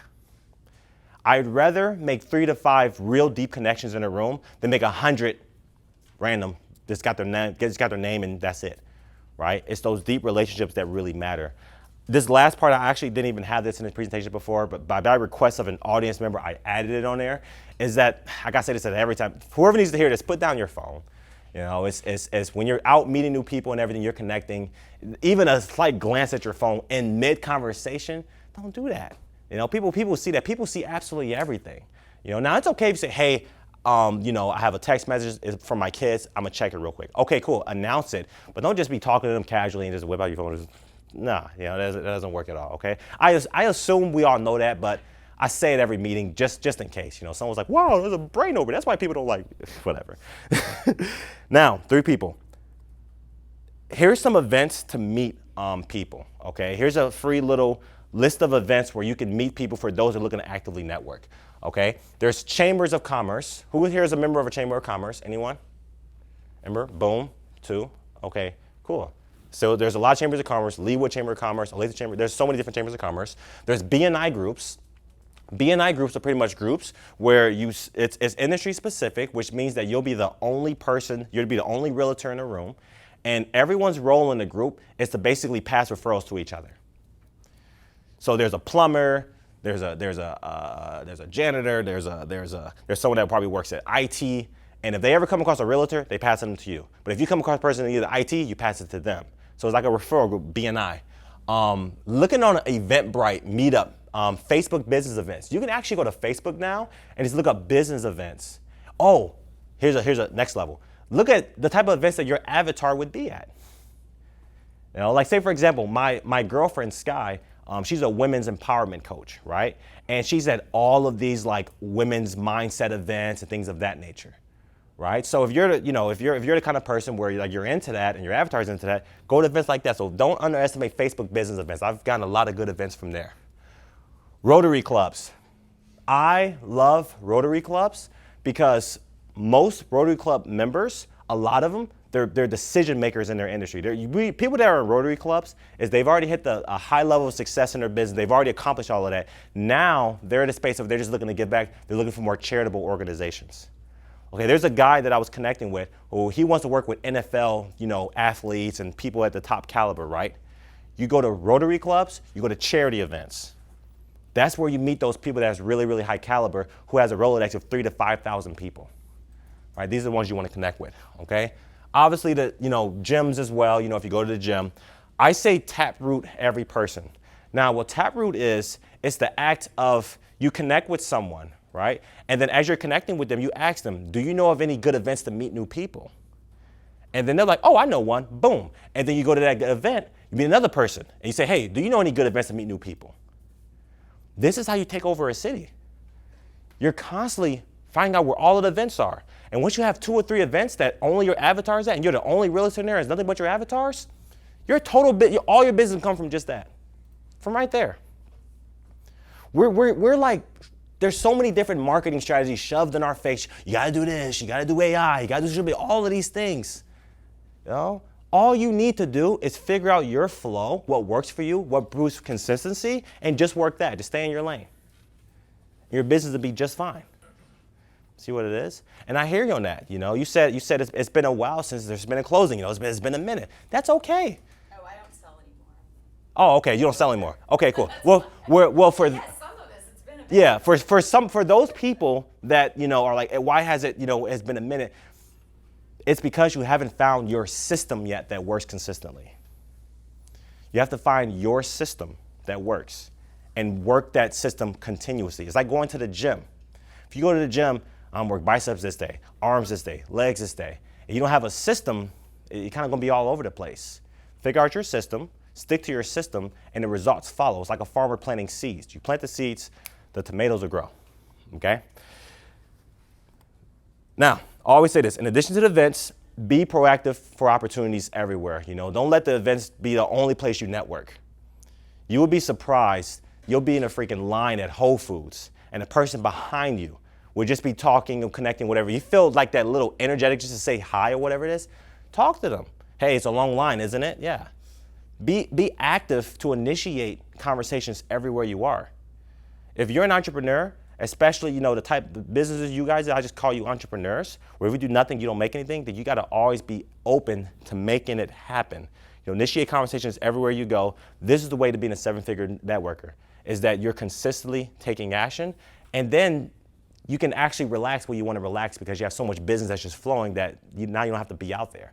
I'd rather make 3 to 5 real deep connections in a room than make 100 random, just got their name and that's it, right? It's those deep relationships that really matter. This last part, I actually didn't even have this in the presentation before, but by request of an audience member, I added it on there, is that, I gotta say this every time, whoever needs to hear this, put down your phone. You know, it's when you're out meeting new people and everything, you're connecting, even a slight glance at your phone in mid-conversation, don't do that. You know, people see that. People see absolutely everything. You know, now it's okay if you say, hey, you know, I have a text message from my kids, I'm gonna check it real quick. Okay, cool, announce it, but don't just be talking to them casually and just whip out your phone. Nah, you know, that doesn't work at all, okay? I assume we all know that, but I say it every meeting just in case. You know, someone's like, wow, there's a brain over. That's why people don't like, whatever. Now, 3 people. Here's some events to meet people, okay? Here's a free little list of events where you can meet people for those who are looking to actively network, okay? There's chambers of commerce. Who here is a member of a chamber of commerce? Anyone? Member? Boom. 2. Okay, cool. So there's a lot of chambers of commerce, Leawood Chamber of Commerce, Olathe Chamber, there's so many different chambers of commerce. There's BNI groups. BNI groups are pretty much groups where it's industry specific, which means that you'll be the only person, you'll be the only realtor in the room, and everyone's role in the group is to basically pass referrals to each other. So there's a plumber, there's a janitor, there's someone that probably works at IT, and if they ever come across a realtor, they pass them to you. But if you come across a person in either IT, you pass it to them. So it's like a referral group, BNI. Looking on Eventbrite, Meetup, Facebook business events. You can actually go to Facebook now and just look up business events. Oh, here's a next level. Look at the type of events that your avatar would be at. You know, like say for example, my girlfriend Sky, She's a women's empowerment coach, right? And she's at all of these like women's mindset events and things of that nature, right? So if you're, if you're the kind of person where you're into that and your avatar's into that, go to events like that. So don't underestimate Facebook business events. I've gotten a lot of good events from there. Rotary clubs. I love Rotary clubs because most Rotary Club members, a lot of them, they're decision makers in their industry. People that are in Rotary clubs is they've already hit a high level of success in their business. They've already accomplished all of that. Now they're in a space of they're just looking to give back. They're looking for more charitable organizations. Okay, there's a guy that I was connecting with who he wants to work with NFL, athletes and people at the top caliber, right? You go to Rotary clubs, you go to charity events. That's where you meet those people that's really, really high caliber who has a Rolodex of 3,000 to 5,000 people. Right? These are the ones you want to connect with, okay? Obviously, the gyms as well, if you go to the gym. I say taproot every person. Now, what taproot is, it's the act of you connect with someone, right? And then as you're connecting with them, you ask them, do you know of any good events to meet new people? And then they're like, oh, I know one, boom. And then you go to that event, you meet another person, and you say, hey, do you know any good events to meet new people? This is how you take over a city. You're constantly finding out where all of the events are. And once you have 2 or 3 events that only your avatar's at, and you're the only real estate in there, and it's nothing but your avatars, your total all your business come from just that, from right there. We're like, there's so many different marketing strategies shoved in our face. You gotta do this, you gotta do AI, you gotta do social media, all of these things. All you need to do is figure out your flow, what works for you, what boosts consistency, and just work that. Just stay in your lane. Your business will be just fine. See what it is? And I hear you on that. You said it's been a while since there's been a closing. It's been a minute. That's okay. Oh, I don't sell anymore. Oh, okay. You don't sell anymore. Okay, cool. Well, for Yes, some of us, it's been a bit. for those people that are like, why has it has been a minute? It's because you haven't found your system yet that works consistently. You have to find your system that works and work that system continuously. It's like going to the gym. If you go to the gym, work biceps this day, arms this day, legs this day, and you don't have a system, you're kind of going to be all over the place. Figure out your system, stick to your system, and the results follow. It's like a farmer planting seeds. You plant the seeds, the tomatoes will grow, okay? Now, I always say this, in addition to the events, be proactive for opportunities everywhere. Don't let the events be the only place you network. You will be surprised. You'll be in a freaking line at Whole Foods, and the person behind you will just be talking and connecting, whatever. You feel like that little energetic just to say hi or whatever it is. Talk to them. Hey, it's a long line, isn't it? Yeah. Be active to initiate conversations everywhere you are. If you're an entrepreneur, especially, the type of businesses you guys, I just call you entrepreneurs, where if you do nothing, you don't make anything, then you got to always be open to making it happen. Initiate conversations everywhere you go. This is the way to being a 7-figure networker, is that you're consistently taking action, and then you can actually relax where you want to relax because you have so much business that's just flowing that now you don't have to be out there.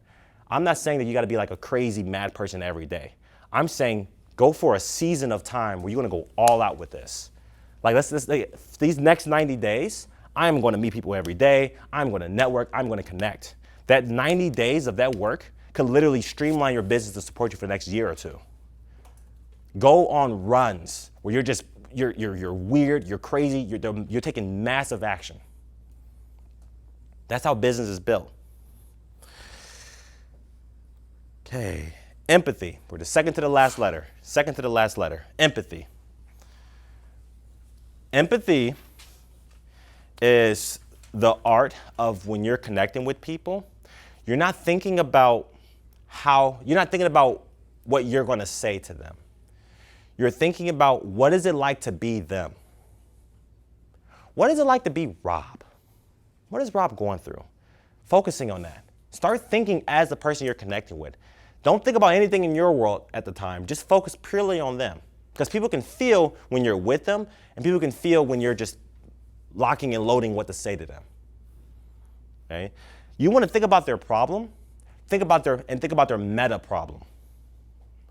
I'm not saying that you got to be like a crazy mad person every day. I'm saying go for a season of time where you're going to go all out with this. Like these next 90 days, I'm going to meet people every day. I'm going to network. I'm going to connect. That 90 days of that work could literally streamline your business to support you for the next year or 2. Go on runs where you're weird, you're crazy, you're taking massive action. That's how business is built. Okay, empathy. We're the second to the last letter. Empathy. Empathy is the art of when you're connecting with people, you're not thinking about what you're going to say to them. You're thinking about what is it like to be them? What is it like to be Rob? What is Rob going through? Focusing on that. Start thinking as the person you're connecting with. Don't think about anything in your world at the time. Just focus purely on them. Because people can feel when you're with them, and people can feel when you're just locking and loading what to say to them. Okay? You want to think about their problem, think about their meta problem.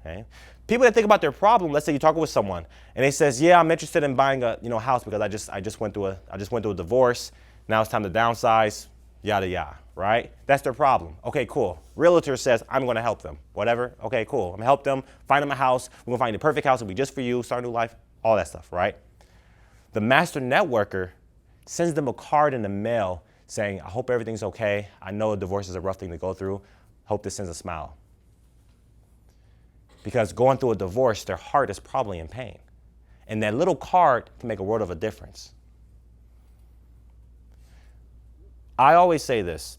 Okay? People that think about their problem, let's say you're talking with someone, and they says, "Yeah, I'm interested in buying a house because I just went through a divorce. Now it's time to downsize. yada, yada, right? That's their problem. Okay, cool. Realtor says, I'm going to help them. Whatever. Okay, cool. I'm going to help them, find them a house. We're going to find the perfect house. It'll be just for you, start a new life, all that stuff, right? The master networker sends them a card in the mail saying, I hope everything's okay. I know a divorce is a rough thing to go through. Hope this sends a smile. Because going through a divorce, their heart is probably in pain. And that little card can make a world of a difference. I always say this,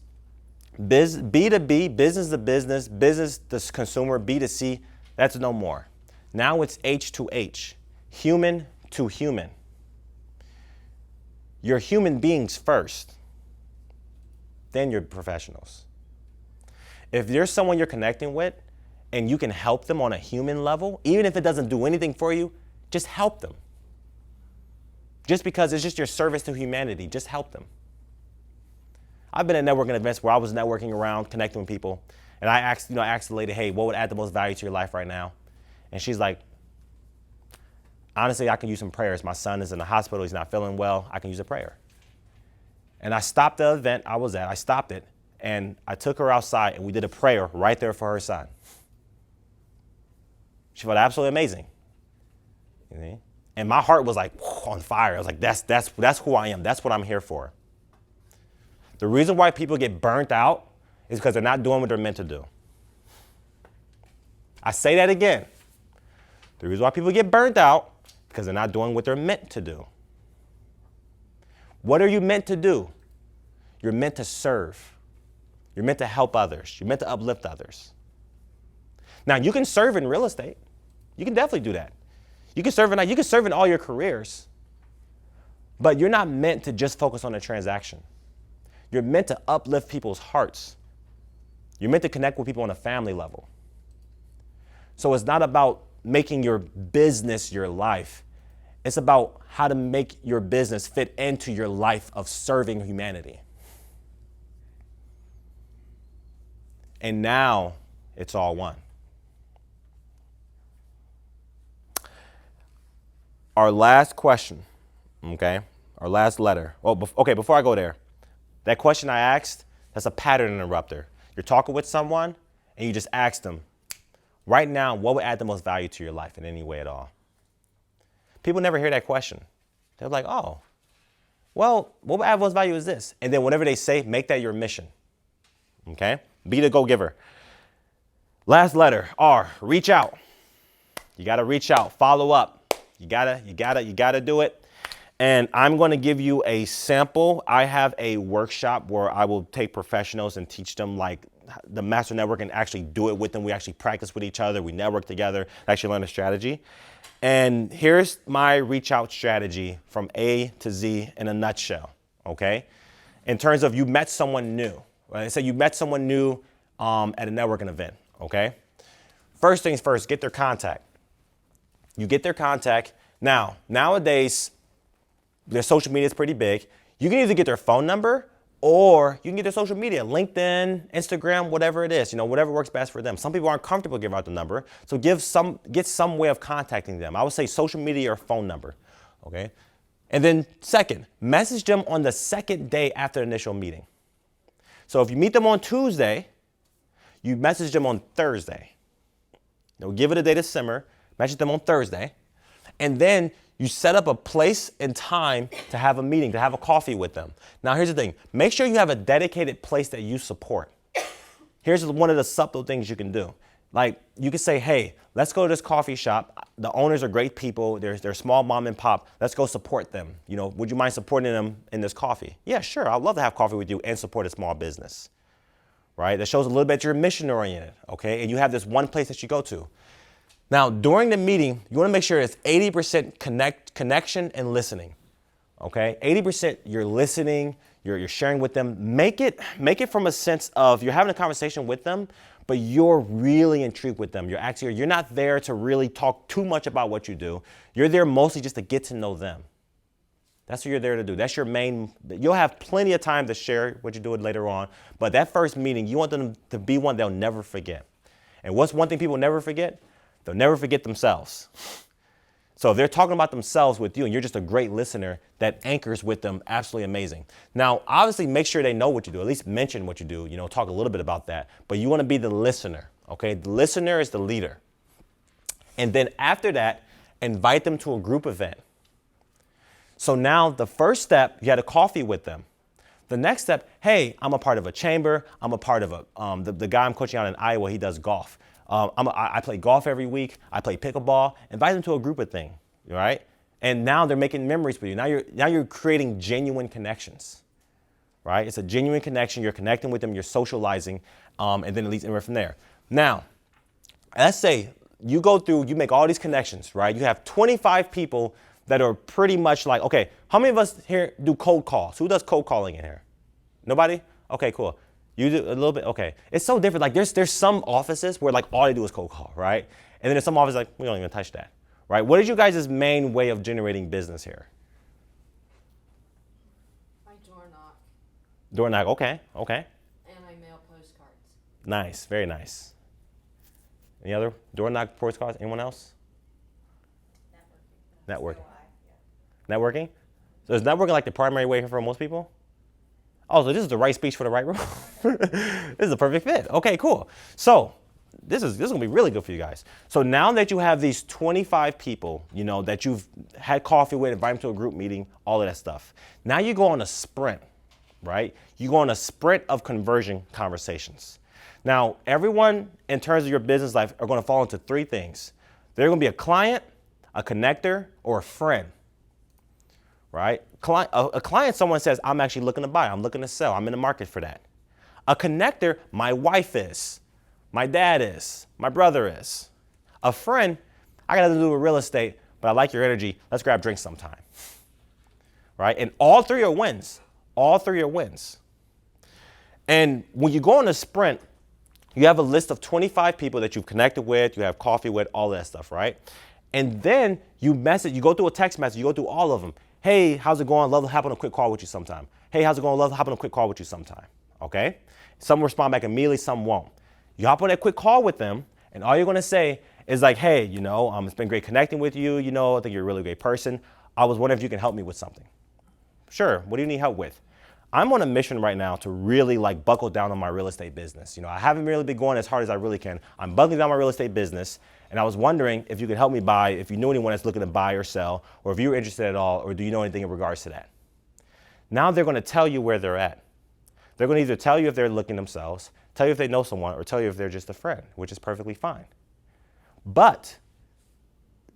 B2B, business to business, business to consumer, B2C, that's no more. Now it's H to H, human to human. You're human beings first, then you're professionals. If there's someone you're connecting with and you can help them on a human level, even if it doesn't do anything for you, just help them. Just because it's just your service to humanity, just help them. I've been at networking events where I was networking around, connecting with people, and I asked the lady, hey, what would add the most value to your life right now? And she's like, honestly, I can use some prayers. My son is in the hospital. He's not feeling well. I can use a prayer. And I stopped the event I was at. I stopped it, and I took her outside, and we did a prayer right there for her son. She felt absolutely amazing. You know? And my heart was like on fire. I was like, that's who I am. That's what I'm here for. The reason why people get burnt out is because they're not doing what they're meant to do. I say that again. The reason why people get burnt out is because they're not doing what they're meant to do. What are you meant to do? You're meant to serve. You're meant to help others. You're meant to uplift others. Now, you can serve in real estate. You can definitely do that. You can serve in all your careers. But you're not meant to just focus on the transaction. You're meant to uplift people's hearts. You're meant to connect with people on a family level. So it's not about making your business your life. It's about how to make your business fit into your life of serving humanity. And now it's all one. Our last question, okay? Our last letter. Okay, before I go there, that question I asked, that's a pattern interrupter. You're talking with someone and you just ask them, right now, what would add the most value to your life in any way at all? People never hear that question. They're like, oh, well, what would add the most value is this? And then whatever they say, make that your mission, okay? Be the go-giver. Last letter, R, reach out. You gotta reach out, follow up. You gotta do it. And I'm going to give you a sample. I have a workshop where I will take professionals and teach them like the master network and actually do it with them. We actually practice with each other. We network together, actually learn a strategy. And here's my reach out strategy from A to Z in a nutshell, okay? In terms of you met someone new. Right? So you met someone new at a networking event, okay? First things first, get their contact. You get their contact. Now, nowadays, their social media is pretty big. You can either get their phone number or you can get their social media, LinkedIn, Instagram, whatever it is, whatever works best for them. Some people aren't comfortable giving out the number, so get some way of contacting them. I would say social media or phone number, okay? And then second, message them on the second day after the initial meeting. So if you meet them on Tuesday, you message them on Thursday. Give it a day to simmer, message them on Thursday, and then you set up a place and time to have a meeting, to have a coffee with them. Now, here's the thing. Make sure you have a dedicated place that you support. Here's one of the subtle things you can do. Like, you can say, hey, let's go to this coffee shop. The owners are great people. They're small mom and pop. Let's go support them. Would you mind supporting them in this coffee? Yeah, sure. I'd love to have coffee with you and support a small business, right? That shows a little bit you're mission oriented, okay? And you have this one place that you go to. Now, during the meeting, you want to make sure it's 80% connection and listening, okay? 80% you're listening, you're sharing with them. Make it from a sense of you're having a conversation with them, but you're really intrigued with them. You're not there to really talk too much about what you do. You're there mostly just to get to know them. That's what you're there to do. That's your main, you'll have plenty of time to share what you're doing later on, but that first meeting, you want them to be one they'll never forget. And what's one thing people never forget? They'll never forget themselves. So if they're talking about themselves with you and you're just a great listener, that anchors with them, absolutely amazing. Now, obviously make sure they know what you do, at least mention what you do, talk a little bit about that, but you want to be the listener, okay? The listener is the leader. And then after that, invite them to a group event. So now the first step, you had a coffee with them. The next step, hey, I'm a part of a chamber. I'm a part of the guy I'm coaching out in Iowa, he does golf. I play golf every week. I play pickleball. Invite them to a group of thing, right? And now they're making memories with you. Now you're creating genuine connections, right? It's a genuine connection. You're connecting with them. You're socializing, and then it leads anywhere from there. Now, let's say you make all these connections, right? You have 25 people that are pretty much like, okay, how many of us here do cold calls? Who does cold calling in here? Nobody? Okay, cool. You do a little bit? Okay. It's so different. Like there's some offices where like all they do is cold call, right? And then there's some offices like, we don't even touch that, right? What is you guys' main way of generating business here? I door knock Door knock, okay. and I mail postcards. Nice, very nice. Any other door knock, postcards? Anyone else? Networking. Networking? So is networking like the primary way for most people? Oh, so this is the right speech for the right room? This is a perfect fit. Okay, cool. So this is gonna be really good for you guys. So now that you have these 25 people, that you've had coffee with, invite them to a group meeting, all of that stuff. Now you go on a sprint, right? You go on a sprint of conversion conversations. Now, everyone in terms of your business life are gonna fall into three things. They're gonna be a client, a connector, or a friend, right? A client, someone says, I'm actually looking to buy, I'm looking to sell, I'm in the market for that. A connector, my wife is, my dad is, my brother is. A friend, I got nothing to do with real estate, but I like your energy, let's grab drinks sometime, right? And all three are wins. All three are wins. And when you go on a sprint, you have a list of 25 people that you've connected with, you have coffee with, all that stuff, right? And then you go through a text message, you go through all of them. Hey, how's it going? Love to hop on a quick call with you sometime. Hey, how's it going? Love to hop on a quick call with you sometime, okay? Some respond back immediately, some won't. You hop on that quick call with them, and all you're gonna say is like, hey, it's been great connecting with you, I think you're a really great person. I was wondering if you can help me with something. Sure, what do you need help with? I'm on a mission right now to really buckle down on my real estate business. I haven't really been going as hard as I really can. I'm buckling down my real estate business, and I was wondering if you could help me if you knew anyone that's looking to buy or sell, or if you were interested at all, or do you know anything in regards to that? Now they're gonna tell you where they're at. They're gonna either tell you if they're looking themselves, tell you if they know someone, or tell you if they're just a friend, which is perfectly fine. But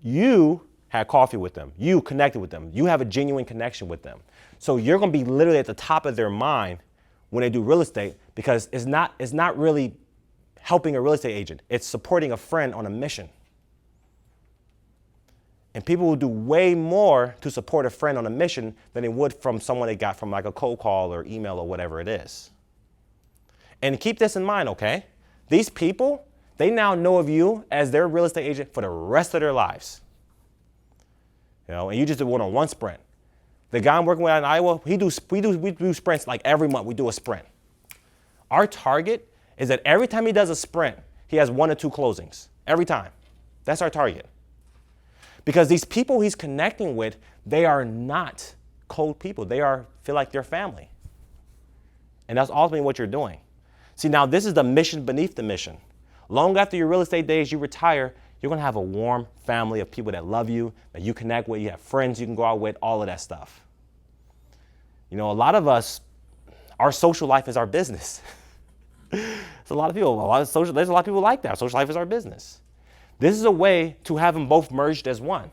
you had coffee with them, you connected with them, you have a genuine connection with them. So you're gonna be literally at the top of their mind when they do real estate, because it's not really helping a real estate agent, it's supporting a friend on a mission. And people will do way more to support a friend on a mission than they would from someone they got from like a cold call or email or whatever it is. And keep this in mind, okay? These people, they now know of you as their real estate agent for the rest of their lives. And you just did one-on-one sprint. The guy I'm working with out in Iowa, we do sprints like every month. We do a sprint. Our target is that every time he does a sprint, he has 1 or 2 closings. Every time. That's our target. Because these people he's connecting with, they are not cold people. They feel like they're family. And that's ultimately what you're doing. See, now this is the mission beneath the mission. Long after your real estate days, you retire, you're gonna have a warm family of people that love you, that you connect with, you have friends you can go out with, all of that stuff. A lot of us, our social life is our business. There's a lot of people like that. Our social life is our business. This is a way to have them both merged as one.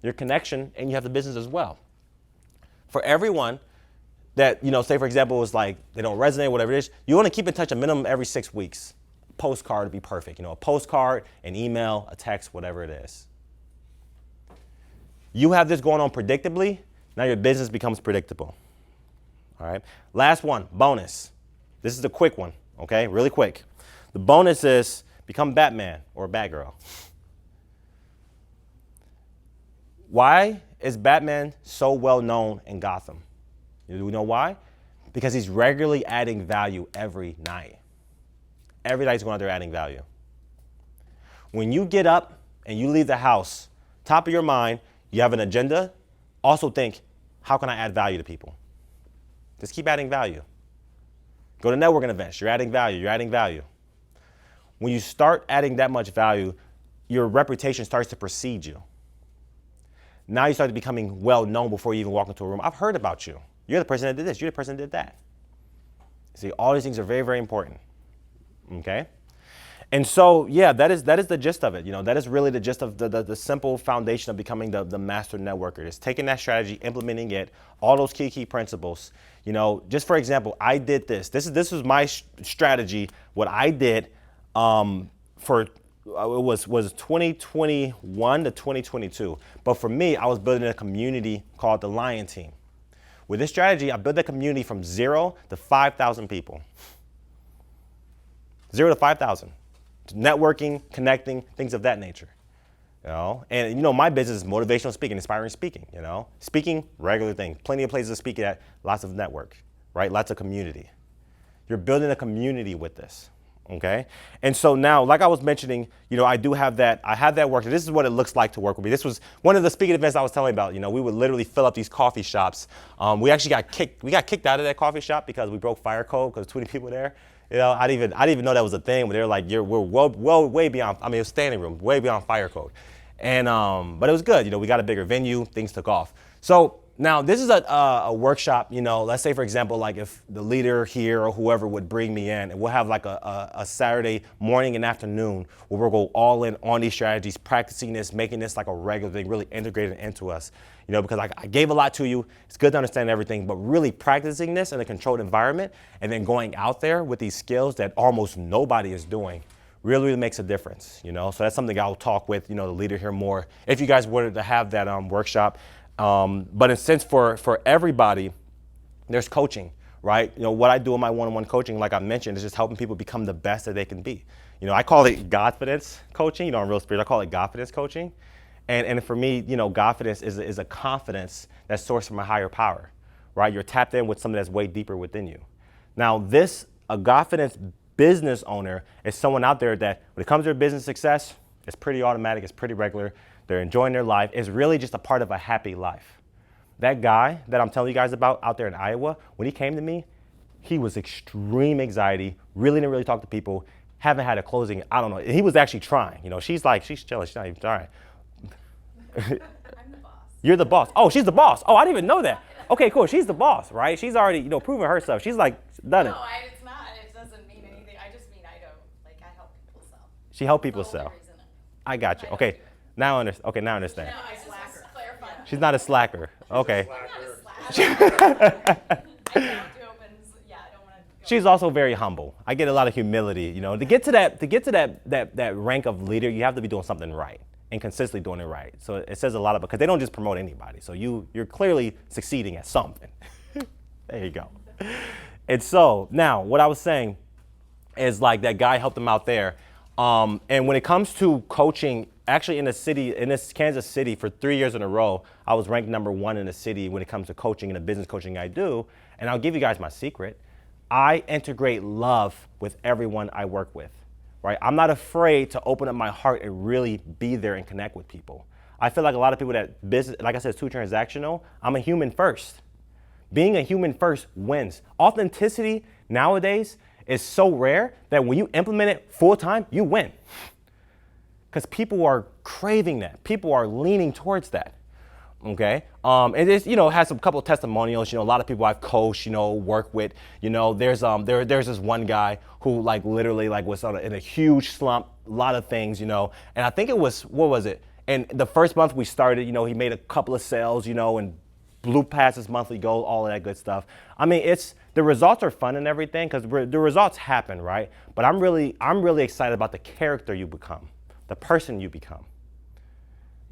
Your connection and you have the business as well. For everyone that, say for example, is like they don't resonate, whatever it is, you want to keep in touch a minimum every 6 weeks. Postcard would be perfect. A postcard, an email, a text, whatever it is. You have this going on predictably, now your business becomes predictable. All right. Last one, bonus. This is the quick one, okay? Really quick. The bonus is become Batman or Batgirl. Why is Batman so well known in Gotham? Do we know why? Because he's regularly adding value every night. Every night he's going out there adding value. When you get up and you leave the house, top of your mind, you have an agenda, also think, how can I add value to people? Just keep adding value. Go to networking events, you're adding value, you're adding value. When you start adding that much value, your reputation starts to precede you. Now you start becoming well known before you even walk into a room. I've heard about you. You're the person that did this, you're the person that did that. See, all these things are very, very important, okay? And so, yeah, that is the gist of it. That is really the gist of the simple foundation of becoming the master networker. It's taking that strategy, implementing it, all those key principles. Just for example, I did this. This was my strategy. What I did for it was 2021 to 2022. But for me, I was building a community called the Lion Team. With this strategy, I built a community from 0 to 5,000 people. 0 to 5,000. Networking, connecting, things of that nature. And my business is motivational speaking, inspiring speaking, Speaking, regular thing. Plenty of places to speak at, lots of network, right? Lots of community. You're building a community with this, okay? And so now, like I was mentioning, I do have that, I have that work. This is what it looks like to work with me. This was one of the speaking events I was telling about. We would literally fill up these coffee shops. We actually got kicked out of that coffee shop because we broke fire code because 20 people there. I didn't even know that was a thing, but they were like, we're way beyond, it was standing room, way beyond fire code. And, but it was good. We got a bigger venue, things took off. So now this is a workshop, let's say, for example, like if the leader here or whoever would bring me in, and we'll have like a Saturday morning and afternoon where we'll go all in on these strategies, practicing this, making this like a regular thing, really integrated into us. Because I gave a lot to you. It's good to understand everything, but really practicing this in a controlled environment and then going out there with these skills that almost nobody is doing really makes a difference, So that's something I'll talk with, the leader here more if you guys wanted to have that workshop. But in a sense for everybody, there's coaching, right? What I do in my one-on-one coaching, like I mentioned, is just helping people become the best that they can be. I call it Godfidence coaching, in real spirit, I call it Godfidence coaching. And for me, Godfidence is a confidence that's sourced from a higher power, right? You're tapped in with something that's way deeper within you. Now, a Godfidence business owner is someone out there that when it comes to their business success, it's pretty automatic, it's pretty regular. They're enjoying their life. It's really just a part of a happy life. That guy that I'm telling you guys about out there in Iowa, when he came to me, he was extreme anxiety, didn't really talk to people, haven't had a closing, I don't know. He was actually trying. She's chilling, she's not even trying. I'm the boss. You're the boss. Oh, she's the boss. Oh, I didn't even know that. Okay, cool. She's the boss, right? She's already, proven herself. She's like done it. No, it's not. It doesn't mean anything. I just mean I help people sell. She helped people That's the sell. only reason. I got you. Okay, now I understand. No, I slacker. Clarify. She's not a slacker. Okay. I don't do opens. Yeah, I don't want to. She's also very humble. I get a lot of humility. To get to that rank of leader, you have to be doing something right and consistently doing it right. So it says a lot about, because they don't just promote anybody. So you're clearly succeeding at something. There you go. And so now what I was saying is like that guy helped him out there. And when it comes to coaching, actually in this Kansas City for 3 years in a row, I was ranked #1 in the city when it comes to coaching and the business coaching I do. And I'll give you guys my secret. I integrate love with everyone I work with. Right? I'm not afraid to open up my heart and really be there and connect with people. I feel like a lot of people that business, like I said, is too transactional. I'm a human first. Being a human first wins. Authenticity nowadays is so rare that when you implement it full time, you win. Because people are craving that. People are leaning towards that. Okay, and it's, has a couple of testimonials. A lot of people I've coached, work with. There's this one guy who literally was in a huge slump, a lot of things, and I think it was, what was it? And the first month we started, he made a couple of sales, and blew past his monthly goal, all of that good stuff. The results are fun and everything because the results happen, right? But I'm really excited about the character you become, the person you become.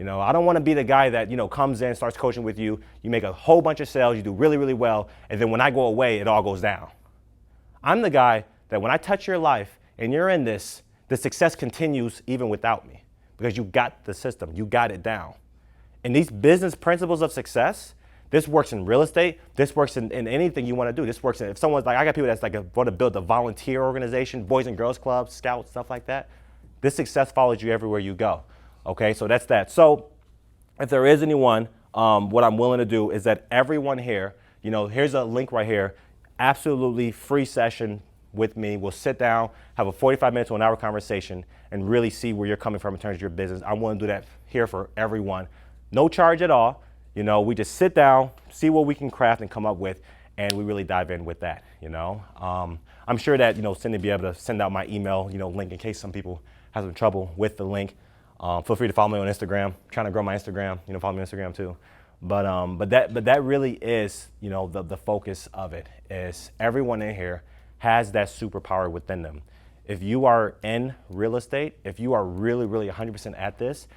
I don't want to be the guy that, comes in, starts coaching with you, you make a whole bunch of sales, you do really, really well, and then when I go away, it all goes down. I'm the guy that when I touch your life and you're in this, the success continues even without me because you got the system, you got it down. And these business principles of success, this works in real estate, this works in anything you want to do. This works in, if someone's I got people that's want to build a volunteer organization, Boys and Girls Club, Scouts, stuff like that. This success follows you everywhere you go. Okay, so that's that. So if there is anyone, what I'm willing to do is that everyone here, here's a link right here, absolutely free session with me. We'll sit down, have a 45-minute to an hour conversation, and really see where you're coming from in terms of your business. I'm willing to do that here for everyone. No charge at all. We just sit down, see what we can craft and come up with, and we really dive in with that. I'm sure that Cindy will be able to send out my email link in case some people have some trouble with the link. Feel free to follow me on Instagram. I'm trying to grow my Instagram. Follow me on Instagram too. But that really is the focus of it. Is everyone in here has that superpower within them. If you are in real estate, if you are really 100% at this,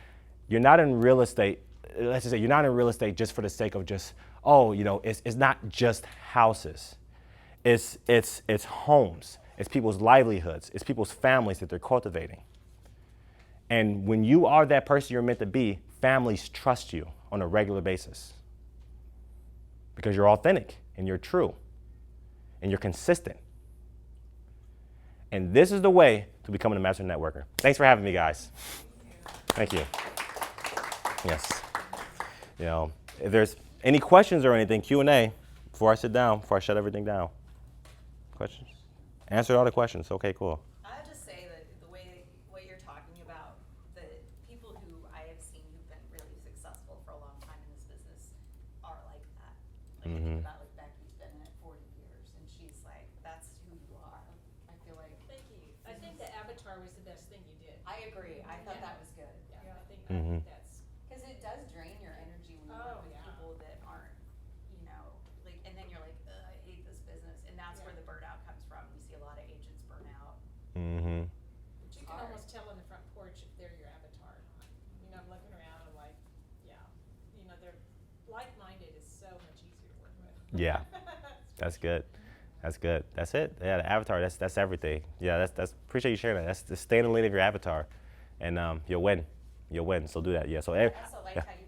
you're not in real estate. Let's just say you're not in real estate just for the sake of just it's not just houses. It's homes. It's people's livelihoods. It's people's families that they're cultivating. And when you are that person you're meant to be, families trust you on a regular basis because you're authentic and you're true and you're consistent. And this is the way to becoming a master networker. Thanks for having me, guys. Thank you. Yes. If there's any questions or anything, Q&A before I sit down, before I shut everything down. Questions? Answered all the questions. Okay, cool. I'll just say that the way what you're talking about, the people who I have seen who've been really successful for a long time in this business are like that. Like I think about Becky's been in it 40 years, and she's like, that's who you are. I feel like. Thank you. I think the avatar was the best thing you did. I agree. I thought that was good. Yeah, I think that's. Because it does drain your energy when you work with people that aren't, and then you're like, ugh, I hate this business. And that's where the burnout comes from. We see a lot of agents burn out. Mm-hmm. But you can almost tell on the front porch if they're your avatar or not. I'm looking around and like, yeah, they're like-minded is so much easier to work with. Yeah, that's good. That's good. That's it. Yeah, the avatar. That's everything. Yeah, that's. Appreciate you sharing that. That's the stay in the lane of your avatar, and you'll win. You'll win. So do that. Yeah. So. I also like how you